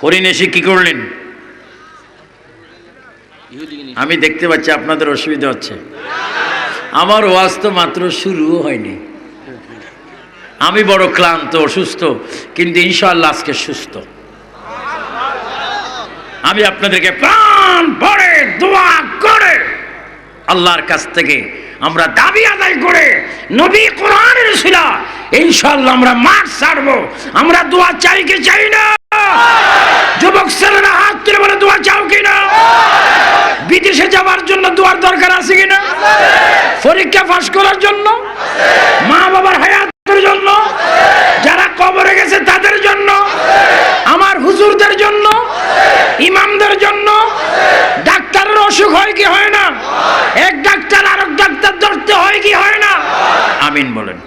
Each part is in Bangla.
হরিণ এসে কি করলেন? আমি দেখতে পাচ্ছি আপনাদের অসুবিধা হচ্ছে। আমার ওয়াজ তো মাত্র শুরুও হয়নি। আমি বড় ক্লান্ত, অসুস্থ, কিন্তু ইনশাআল্লাহ আজকে সুস্থ। আমি আপনাদেরকে প্রাণ ভরে দোয়া করে আল্লাহর কাছ থেকে আমরা দাবি আদায় করে নবী কোরআনের উসিলা ইনশাআল্লাহ আমরা মাঠ ছাড়বো। আমরা দোয়া চাই কি চাই না? যুবক ছেলেরা হাত তুলে বলে দোয়া চাও কিনা? বিদেশে যাওয়ার জন্য দোয়ার দরকার আছে কিনা? পরীক্ষা পাস করার জন্য, মা বাবার হায়াতের জন্য, যারা কবরে গেছে তাদের জন্য, আমার হুজুরদের জন্য, ইমামদের জন্য। ডাক্তারের অসুখ হয় কি হয় না? এক ডাক্তার আরেক ডাক্তার ধরতে হয় কি হয় না? আমিন বলেন।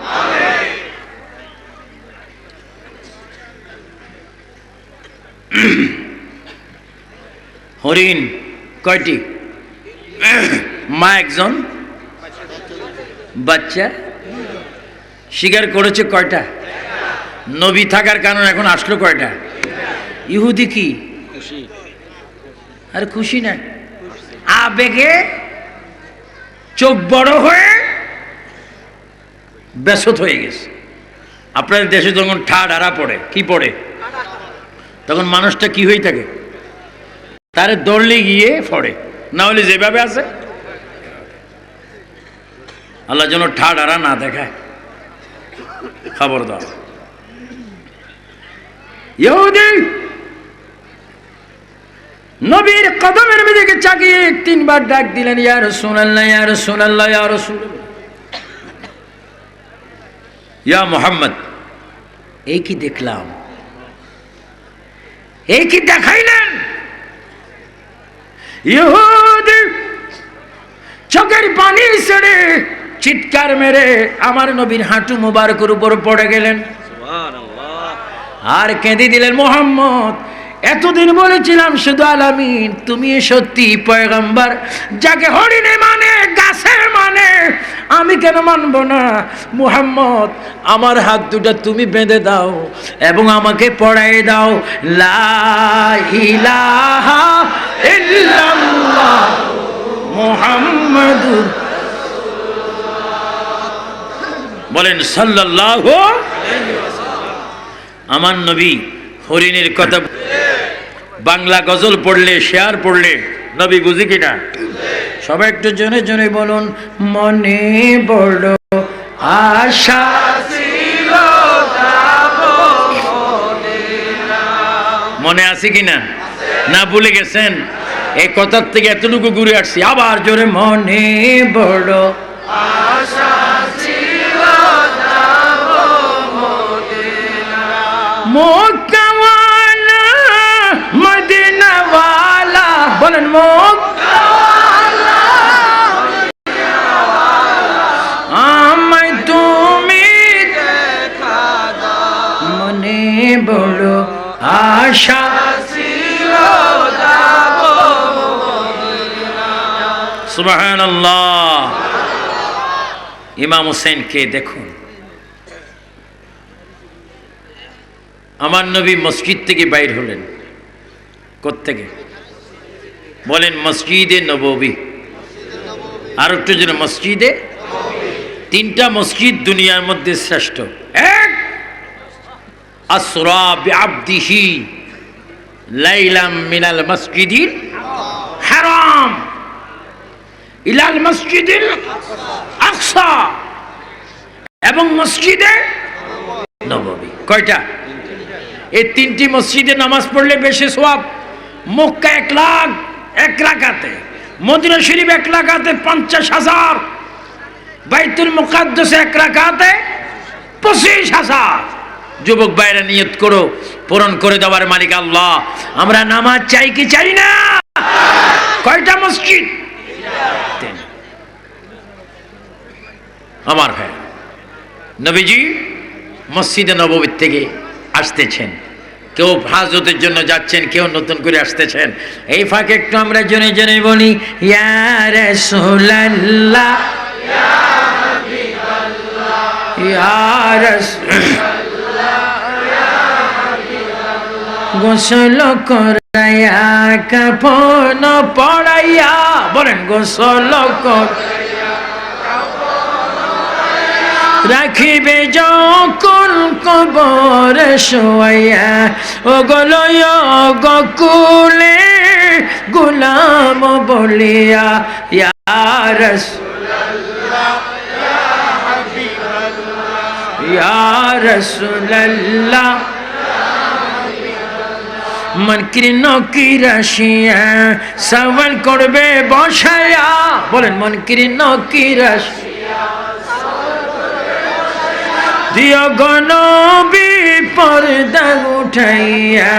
হরিণ কয়টি? মা একজন, বাচ্চা স্বীকার করেছে কয়টা? নবী থাকার কারণে এখন আসলো কয়টা? ইহুদি কি আর খুশি না, আবেগে চোখ বড় হয়ে ব্যসত হয়ে গেছে। আপনাদের দেশে যখন ঠা ডারা পড়ে, কি পড়ে তখন মানুষটা কি হয়ে থাকে? তারে দৌড়লে গিয়ে পড়ে, না হলে যেভাবে আছে। আল্লাহ যেন ঠা ডারা না দেখায়, খবরদার। ইহুদি নবীর কদমের দিকে চাকিয়ে তিনবার ডাক দিলেন, ইয়া রাসূলুল্লাহ, ইয়া রাসূলুল্লাহ, ইয়া রাসূলুল্লাহ, ইয়া মুহাম্মদ। এই কি দেখলাম, এই কি দেখাইলেন? ইহুদি চোখের পানি ছেড়ে চিৎকার মেরে আমার নবীর হাঁটু মুবারকের উপর পড়ে গেলেন আর কেঁদে দিলেন, মুহাম্মদ, এতদিন বলেছিলাম শুধু আলামিন, তুমি সত্যি পয়গম্বর, যাকে হরিণে মানে, গাছে মানে, আমি কেন মানব না? মুহাম্মদ, আমার হাত দুটো তুমি বেঁধে দাও এবং আমাকে পড়াই দাও, লা ইলাহা ইল্লাল্লাহ মুহাম্মাদুর বলেন সাল্লাল্লাহু। আমার নবী হরিণের কথা বাংলা গজল পড়লে, শেয়ার পড়লে নবী বুঝি কিনা? সবাই একটু জনে জনে বলুন, মনে বড় আশা ছিল যাবো মদিনা। মনে আছে কিনা? না ভুলে গেছেন? এই কথার থেকে এতটুকু ঘুরে আসছি, আবার জোরে, মনে বড় আশা ছিল যাবো মদিনা। মক্কাওয়ালা মদিনাওয়ালা বলেন, মক্কাওয়ালা আমায় তুমি দেখা দাও, মনে বড় আশা ছিল যাবো মদিনা। সুবহানাল্লাহ। ইমাম হোসেনকে দেখুন, আমার নবী মসজিদ থেকে বাইর হলেন। কোত্থেকে বলেন? মসজিদে নববী। আর একটু যেন মসজিদে। তিনটা মসজিদ দুনিয়ার মধ্যে শ্রেষ্ঠ। এক, আসরা বিআবদিহি লাইলাম মিনাল মসজিদিল হারাম ইলাল মসজিদিল আকসা, এবং মসজিদে নববী। কয়টা? এই তিনটি মসজিদে নামাজ পড়লে বেশি সওয়াব। মক্কা 1 লাখ 1 রাকাতে, মদিনা শরীফ 1 রাকাতে 50,000, বাইতুল মুকাদ্দাস 1 রাকাতে 25,000। যুবক ভাইরা নিয়ত করো, পূরণ করে দেওয়ার মালিক আল্লাহ। আমরা নামাজ চাই কি চাই না? কয়টা মসজিদ? আমার ভাই, নবীজি মসজিদে নববী থেকে আসতেছেন, কেউ হাজতের জন্য যাচ্ছেন, কেউ নতুন করে আসতেছেন। এই ফাঁকে একটু আমরা জেনে জেনে বলি, ইয়া রাসূলুল্লাহ, ইয়া হাবিবাল্লাহ, ইয়া রাসূলুল্লাহ, ইয়া হাবিবাল্লাহ, গোসল করাইয়া কাফন পড়াইয়া, বলেন গোসল করাইয়া রাখিবে যখন কবরে শোয়াইয়া, ও গলয় গকুলে গোলাম বলিয়া, ইয়া রাসূলুল্লাহ ইয়া হাবিবাল্লাহ, ইয়া রাসূলুল্লাহ মনকির নকিরাশিয়া সওয়াল করবে বসায়া, বলেন মনকির নকিরাশিয়া দিও গনবী পর্দা উঠাইয়া,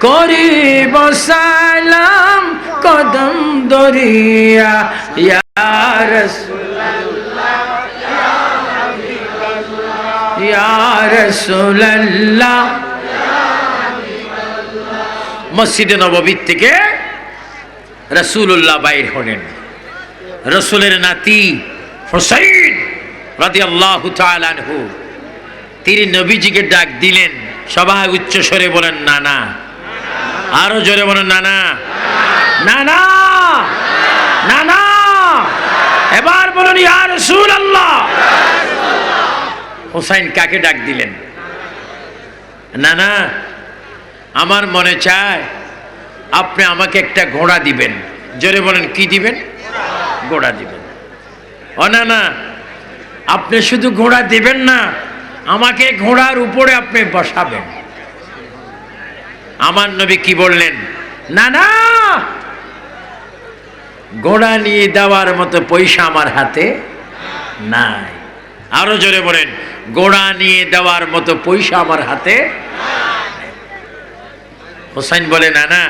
করিব সালাম কদম দরিয়া, ইয়া রাসূলুল্লাহ ইয়া হাবিবাল্লাহ, ইয়া রাসূলুল্লাহ। মসজিদে নববী থেকে রাসূলুল্লাহ বাইর হলেন। রাসূলের নাতি হুসাইন রাদিয়াল্লাহু তাআলা আনহু তিনি নবীজিকে ডাক দিলেন। সবাই উচ্চ স্বরে বলেন না না, আরো জোরে বলেন না না, না না, না না, এবার বলুন ইয়া রাসূলুল্লাহ। হুসাইন কাকে ডাক দিলেন? না না, আমার মনে চায় আপনি আমাকে একটা ঘোড়া দিবেন। জোরে বলেন কি দিবেন? ঘোড়া দিবেন। ও না না, আপনি শুধু ঘোড়া দিবেন না, আমাকে ঘোড়ার উপরে আপনি বসাবেন। আমার নবী কি বললেন? না না, ঘোড়া নিয়ে দেওয়ার মতো পয়সা আমার হাতে নাই। আরো জোরে বলেন, ঘোড়া নিয়ে দেওয়ার মতো পয়সা আমার হাতে। হুসাইন বলে না না,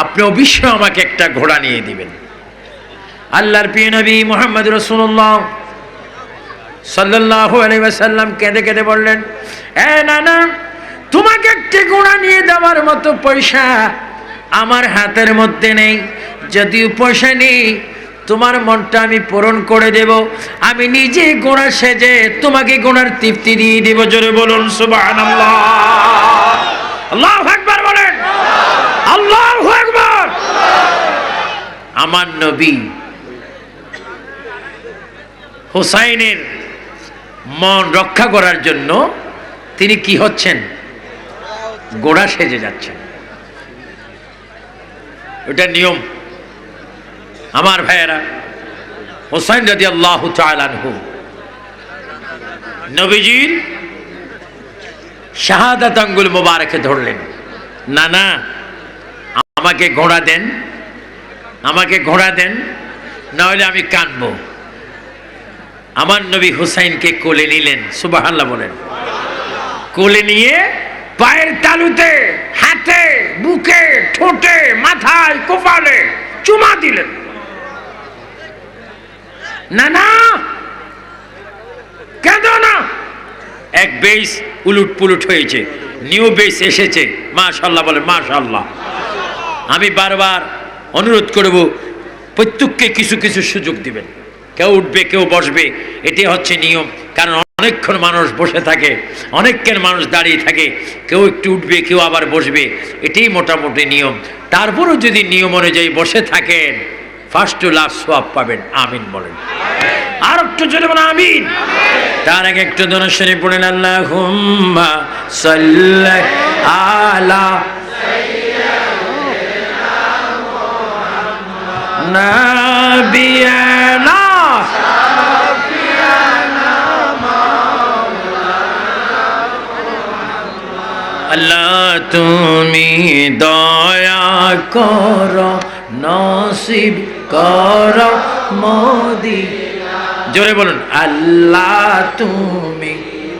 আপনি অবশ্যই আমাকে একটা ঘোড়া নিয়ে দিবেন। আল্লাহর প্রিয় নবী মুহাম্মদ রাসূলুল্লাহ সাল্লাল্লাহু আলাইহি ওয়াসাল্লাম কেঁদে কেঁদে বললেন, এ না না, তোমাকে একটা ঘোড়া নিয়ে দেওয়ার মতো পয়সা আমার হাতের মধ্যে নেই। যদিও পয়সা নেই, তোমার মনটা আমি পূরণ করে দেব। আমি নিজে ঘোড়া সেজে তোমাকে ঘোড়ার তৃপ্তি দিয়ে দেব। জোরে বলুন সুবহানাল্লাহ, আল্লাহু আকবার বলেন, আল্লাহু আকবার। আমার নবী হুসাইনের মন রক্ষা করার জন্য তিনি কি হচ্ছেন? ঘোড়া সেজে যাচ্ছেন। ওটা নিয়ম। আমার ভাইয়েরা, হুসাইন রাদিয়াল্লাহু তাআলা আনহু নবীজির শাহাদাত আঙ্গুল মোবারকে ধরলেন। না না, আমাকে ঘোড়া দেন, আমাকে ঘোড়া দেন, না হলে আমি কাঁদবো। আমার নবী হুসাইনকে কোলে নিলেন। সুবহানাল্লাহ বলেন। কোলে নিয়ে পায়ের তালুতে, হাতে, বুকে, ঠোঁটে, মাথায়, কপালে চুমা দিলেন। না না, কেঁদো না। এক বেশ উলুট পুলুট হয়েছে, নিউ বেশ এসেছে। মাশাআল্লাহ বলে, মাশাআল্লাহ। আমি বারবার অনুরোধ করব, প্রত্যেককে কিছু কিছু সুযোগ দিবেন। কেউ উঠবে, কেউ বসবে, এটি হচ্ছে নিয়ম। কারণ অনেকক্ষণ মানুষ বসে থাকে, অনেকক্ষণ মানুষ দাঁড়িয়ে থাকে, কেউ একটু উঠবে, কেউ আবার বসবে, এটাই মোটামুটি নিয়ম। তারপরও যদি নিয়ম অনুযায়ী বসে থাকেন, ফার্স্ট টু লাস্ট সওয়াব পাবেন। আমিন বলেন। আর একটু জোরে বলেন আমিন। তার আগে একটু দরুদ শরীফ পড়েন, আল্লাহুম্মা সাল্লি আলা সাইয়্যিদিনা মুহাম্মাদ নাবিয়ানা শাফিয়ানা মাওলানা মুহাম্মদ। আল্লাহ তুমি দয়া করো, নসিব করো মদিনা। জোরে বলুন, আল্লাহ তুমি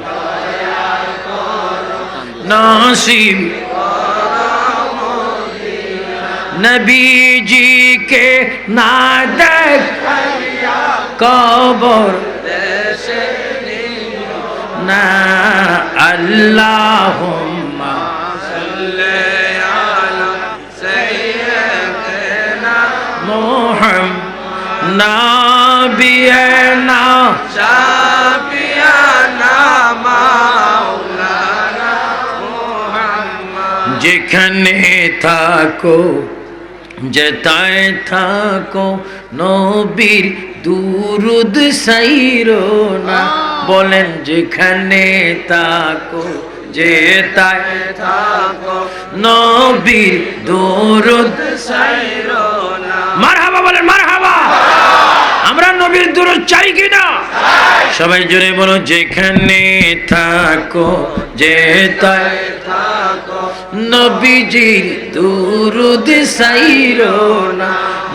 দয়া করো, নসিব করো মদিনা। নবীজিকে না দেখাইয়া কবর দেশে নিও না। আল্লাহুম্মা সাল্লি আলা সাইয়্যিদিনা মুহাম্মদ নাবিয়ানা শাফিয়ানা মাওলানা মুহাম্মদ। যেখানে থাকো যেতায় থাকো নবীর দুরুদ সাইরো না। বলেন যেখানে থাকো যেতায় থাকো নবীর দুরুদ সাইরো না। মারহাবা বলেন মারহাবা। আমরা নবীর দুরুদ চাই কিনা? সবাই জোরে বলো যেখানে থাকো যেতায় থাকো নবীজির দুরুদ সাইরো না।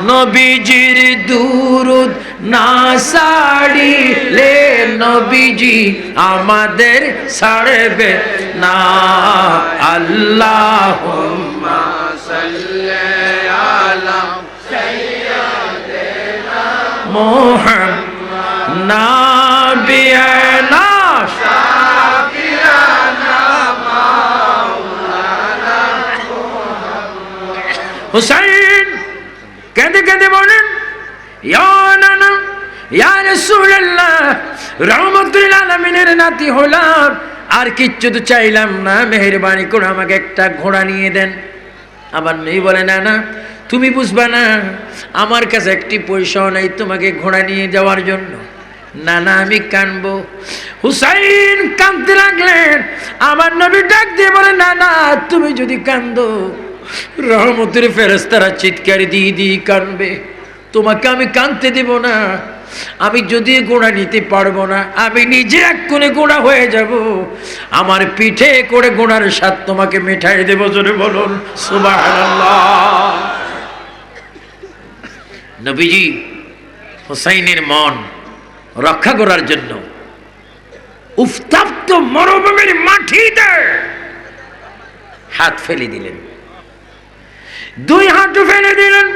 নবীজির দুরুদ না সারিলে নবীজি আমাদের ছাড়বে না। আল্লাহুম্মা সাল্লি আলা সাইয়্যিদিনা মুহাম্মাদ নাবিয়ানা শাফিয়ানা মাওলানা হুসাইন কেঁদে কেঁদে বলেন ইয়া নানা ইয়া রাসূলুল্লাহ রহমাতুল আলামিনের নাতি হলাম, আর কিচ্ছু তো চাইলাম না, মেহেরবানি করে আমাকে একটা ঘোড়া নিয়ে দেন। আমার মেয়ে বলে না না তুমি বুঝবা না, আমার কাছে একটি পয়সাও নাই তোমাকে ঘোড়া নিয়ে যাওয়ার জন্য। না না আমি কানবো। হুসাইন কাঁদতে লাগলেন। আমার নবী ডাক দিয়ে বলে না না তুমি যদি কান্দো রহমতের ফেরেশতারা চিৎকার দিয়ে দিয়ে কানবে, তোমাকে আমি কাঁদতে দেব না। আমি যদি ঘোড়া নিতে পারবো না, আমি নিজে এক কোণে ঘোড়া হয়ে যাব, আমার পিঠে করে ঘোড়ার স্বাদ তোমাকে মিঠাই দেব। জোরে বলুন সুবহানাল্লাহ। নবীজি হুসাইনের মন রক্ষা করার জন্য উত্তপ্ত মরুভূমির মাটিতে হাত ফেলে দিলেন, দুই হাত ফেলে দিলেন।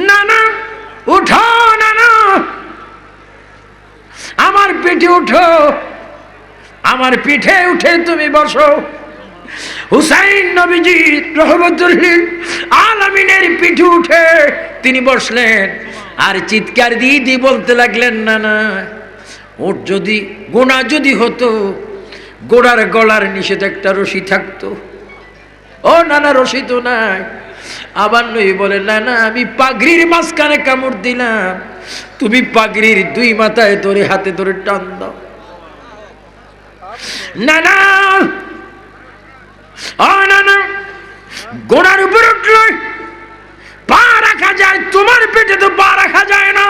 না না উঠো, না না আমার পিঠে উঠো, আমার পিঠে উঠে তুমি বসো। হুসাইন নবীজি রহমতুল আলামিনের পিঠে উঠে তিনি বসলেন, আর চিৎকার দিয়ে দিয়ে বলতে লাগলেন না না ওর যদি গোনা যদি হতো, গোড়ার গলার নিষেধ একটা রশি থাকতো। ও না না রশি তো নাই। আবার নই বলে না না আমি পাগড়ির মাঝখানে কামড় দিলাম, তুমি পাগড়ির দুই মাথায় ধরে হাতে ধরে টান দাও। না না ও না না গোড়ার উপর উঠলো পা রাখা যায়, তোমার পেটে তো পা রাখা যায় না।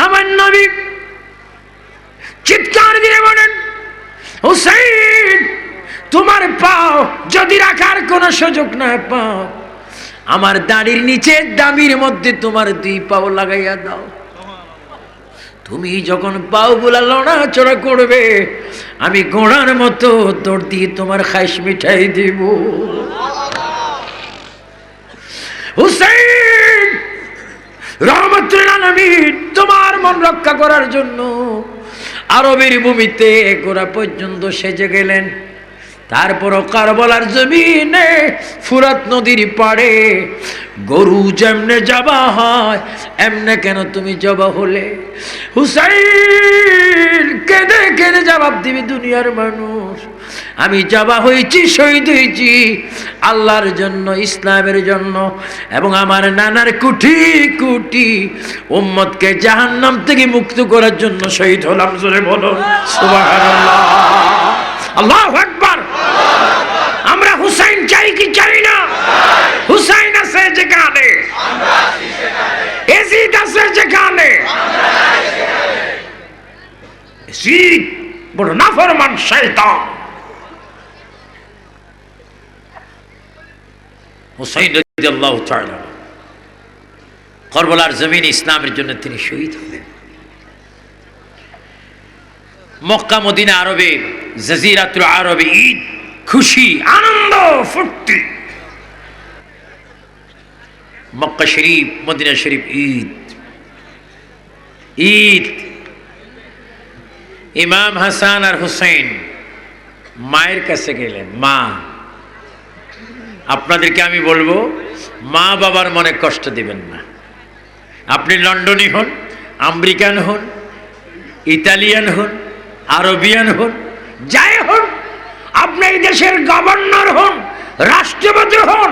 আমার নবী চিৎকার দিয়ে বলেন হুসাইন তোমার পাও যদি রাখার কোনো সুযোগ না পাও, আমার দাড়ির নিচে দামির মধ্যে তোমার দুই পাও লাগাইয়া দাও। তুমি যখন পাও গুলা লড়াচড়া করবে আমি ঘোড়ার মতো দৌড় দিয়ে তোমার খাইশ মিঠাই দিব। হুসাইন রহমতুল আলামিন তোমার মন রক্ষা করার জন্য আরবের ভূমিতে গোড়া পর্যন্ত সেজে গেলেন। তারপরও কারবালার জমিনে ফুরাত নদীর পাড়ে গরু যেমনে জবা হয় এমনে কেন তুমি জবা হলে? হুসাইন কেঁদে কেঁদে জবাব দিবি দুনিয়ার মানুষ, আমি জবা হয়েছি, শহীদ হয়েছি আল্লাহর জন্য, ইসলামের জন্য, এবং আমার নানার কোটি কোটি উম্মতকে জাহান্নাম থেকে মুক্ত করার জন্য শহীদ হলাম। জোরে বলো সুবহানাল্লাহ, আল্লাহু আকবার। আমরা হুসাইন চাই কি চাই না? হুসাইন আছে যেখানে, এজিদ আছে যেখানে, এজিদ বড় নাফরমান শয়তান। হুসাইন রাদিয়াল্লাহু তাআলা কারবালার জমিনে ইসলামের জন্য তিনি শহীদ হলেন। মক্কা মদিনা আরবে জাজিরাতুল আরবে ঈদ, খুশি, আনন্দ, ফুর্তি। মক্কা শরীফ, মদিনা শরীফ ঈদ ঈদ। ইমাম হাসান আর হুসাইন মায়ের কাছে গেলেন। মা, আপনাদেরকে আমি বলবো মা বাবার মনে কষ্ট দিবেন না। আপনি লন্ডনী হন, আমেরিকান হন, ইতালিয়ান হন, আরবিয়ান হন, যাই হন, আপনি এই দেশের গভর্নর হন, রাষ্ট্রপতি হন,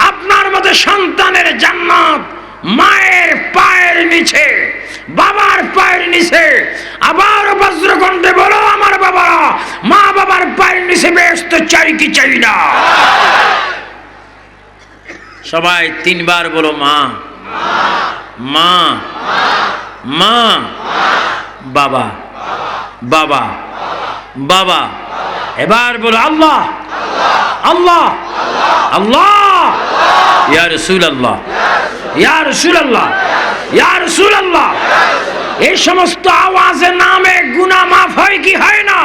আপনার মতো সন্তানের জান্নাত মায়ের পায়ের নিচে, বাবার পায়ের নিচে। আবার বজ্রকণ্ঠে বলো আমার বাবারা, মা বাবার পায়ের নিচে বেহেশত চাই কি চাই না? সবাই তিনবার বলো মা, মা, মা, বাবা, বাবা, বাবা। এবার বলো আল্লাহ, আল্লাহ, আল্লাহ, ইয়া রাসূলুল্লাহ, ইয়া রাসূলুল্লাহ, ইয়া রাসূলুল্লাহ। এই সমস্ত আওয়াজে নামে গুনাহ মাফ হয় কি হয় না?